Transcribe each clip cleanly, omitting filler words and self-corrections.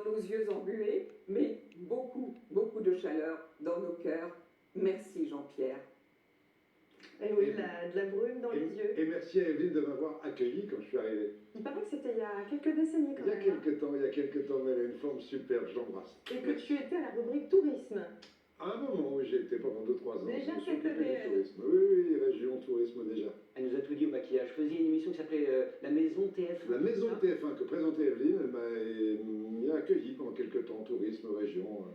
dans nos yeux embués, mais beaucoup, beaucoup de chaleur dans nos cœurs. Merci Jean-Pierre. Et oui, de la brume dans les yeux. Et merci à Evelyne de m'avoir accueilli quand je suis arrivé. Il paraît que c'était il y a quelques décennies quand Il y a même. quelques temps, mais elle a une forme superbe, je l'embrasse. Et que tu étais à la rubrique tourisme. À un moment, oui, j'ai été pendant 2-3 ans. Déjà je me suis cette occupé année, du tourisme. Oui, région, tourisme déjà. Elle nous a tout dit au maquillage. Je faisais une émission qui s'appelait La Maison TF1. La maison TF1 que présentait Evelyne, elle m'a accueilli pendant quelques temps, tourisme, région.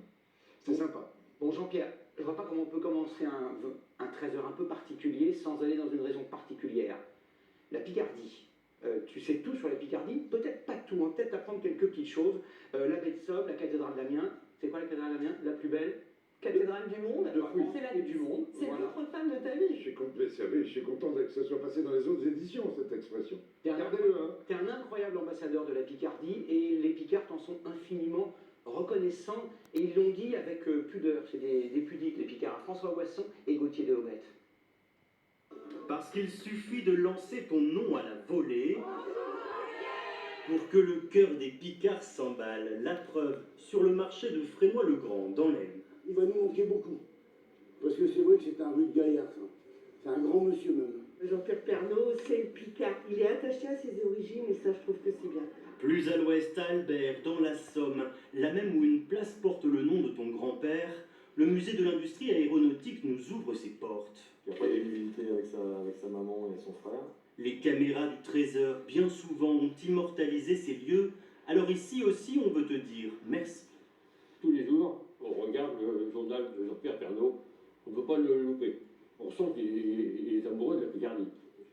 C'était sympa. Bon, Jean-Pierre, je vois pas comment on peut commencer un 13h un peu particulier sans aller dans une région particulière. La Picardie. Tu sais tout sur la Picardie? Peut-être pas tout, hein, peut-être apprendre quelques petites choses. La baie de Somme, la cathédrale d'Amiens. C'est quoi la cathédrale d'Amiens? La plus belle Cathédrale du monde. de France C'est la et du monde. C'est Voilà. l'autre femme de ta vie. Je suis content que ça soit passé dans les autres éditions, cette expression. T'es Regardez-le, hein. un incroyable ambassadeur de la Picardie et les Picards t'en sont infiniment reconnaissants et ils l'ont dit avec pudeur. C'est des pudiques, les Picards. François Boisson et Gauthier de Haumette. Parce qu'il suffit de lancer ton nom à la volée pour que le cœur des Picards s'emballe. La preuve, sur le marché de Frénois-le-Grand, dans l'Aisne. Il va nous manquer beaucoup. Parce que c'est vrai que c'est un rude gaillard, ça. C'est un grand monsieur même. Jean-Pierre Pernaut, c'est le Picard. Il est attaché à ses origines et ça, je trouve que c'est bien. Plus à l'ouest, à Albert, dans la Somme, là même où une place porte le nom de ton grand-père, le musée de l'industrie aéronautique nous ouvre ses portes. Il n'y a pas d'humilité avec sa maman et son frère. Les caméras du Trésor, bien souvent, ont immortalisé ces lieux. Alors ici aussi, on veut te dire merci. Tous les jours, on regarde le journal de Jean-Pierre Pernaut. On ne peut pas le louper. On sent qu'il est amoureux de la Picardie.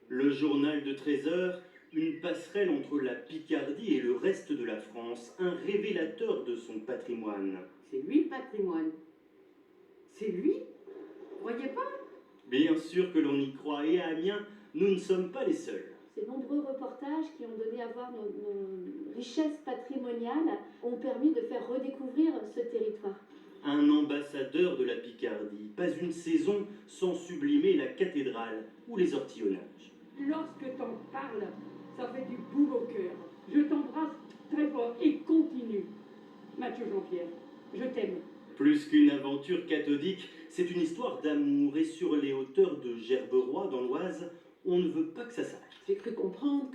Le journal de Trésor, une passerelle entre la Picardie et le reste de la France, un révélateur de son patrimoine. C'est lui le patrimoine. C'est lui? Vous croyez pas? Bien sûr que l'on y croit, et à Amiens, nous ne sommes pas les seuls. Ces nombreux reportages qui ont donné à voir nos richesses patrimoniales ont permis de faire redécouvrir ce territoire. Un ambassadeur de la Picardie, pas une saison sans sublimer la cathédrale ou les ortillonnages. Lorsque t'en parles, ça fait du boum au cœur. Je t'embrasse très fort et continue. Mathieu Jean-Pierre, je t'aime. Plus qu'une aventure cathodique, c'est une histoire d'amour, et sur les hauteurs de Gerberoy, dans l'Oise, on ne veut pas que ça s'arrête. J'ai cru comprendre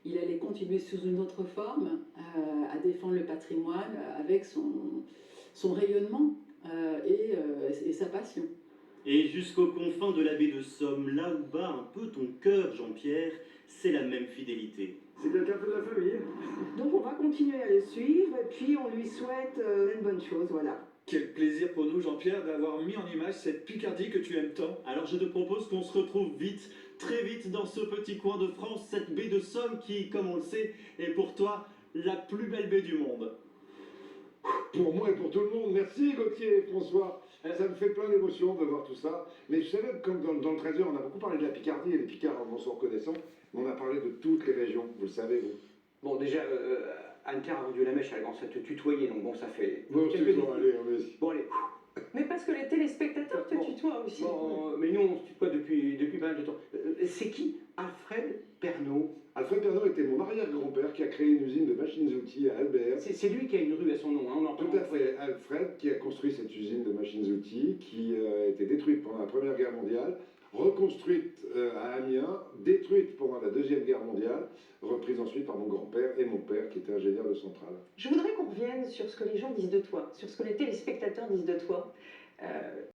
qu'il allait continuer sous une autre forme à défendre le patrimoine avec son rayonnement et sa passion. Et jusqu'aux confins de la baie de Somme, là où bat un peu ton cœur, Jean-Pierre, c'est la même fidélité. C'est quelqu'un de la famille. Donc on va continuer à le suivre et puis on lui souhaite une bonne chose, voilà. Quel plaisir pour nous, Jean-Pierre, d'avoir mis en image cette Picardie que tu aimes tant. Alors je te propose qu'on se retrouve vite, très vite dans ce petit coin de France, cette baie de Somme qui, comme on le sait, est pour toi la plus belle baie du monde. Pour moi et pour tout le monde. Merci Gauthier et François. Ça me fait plein d'émotions de voir tout ça. Mais je savais que comme dans le Trésor, on a beaucoup parlé de la Picardie et les Picards en sont reconnaissants, mais on a parlé de toutes les régions, vous le savez, vous. Bon, déjà, Anne-Claire a vendu la mèche, elle commence à te tutoyer, donc bon, ça fait... Bon, c'est bon, allez, vas-y. Bon, allez. Mais parce que les téléspectateurs te tutoient aussi. Bon, mais nous, on se tutoie depuis pas mal de temps. C'est qui Alfred Pernaut? Alfred Pernaut était mon arrière-grand-père qui a créé une usine de machines-outils à Albert. C'est lui qui a une rue à son nom, hein, on en parle. Tout à fait, Alfred qui a construit cette usine de machines-outils qui a été détruite pendant la Première Guerre mondiale, reconstruite à Amiens, détruite pendant la Deuxième Guerre mondiale, reprise ensuite par mon grand-père et mon père qui était ingénieur de centrale. Je voudrais qu'on revienne sur ce que les gens disent de toi, sur ce que les téléspectateurs disent de toi.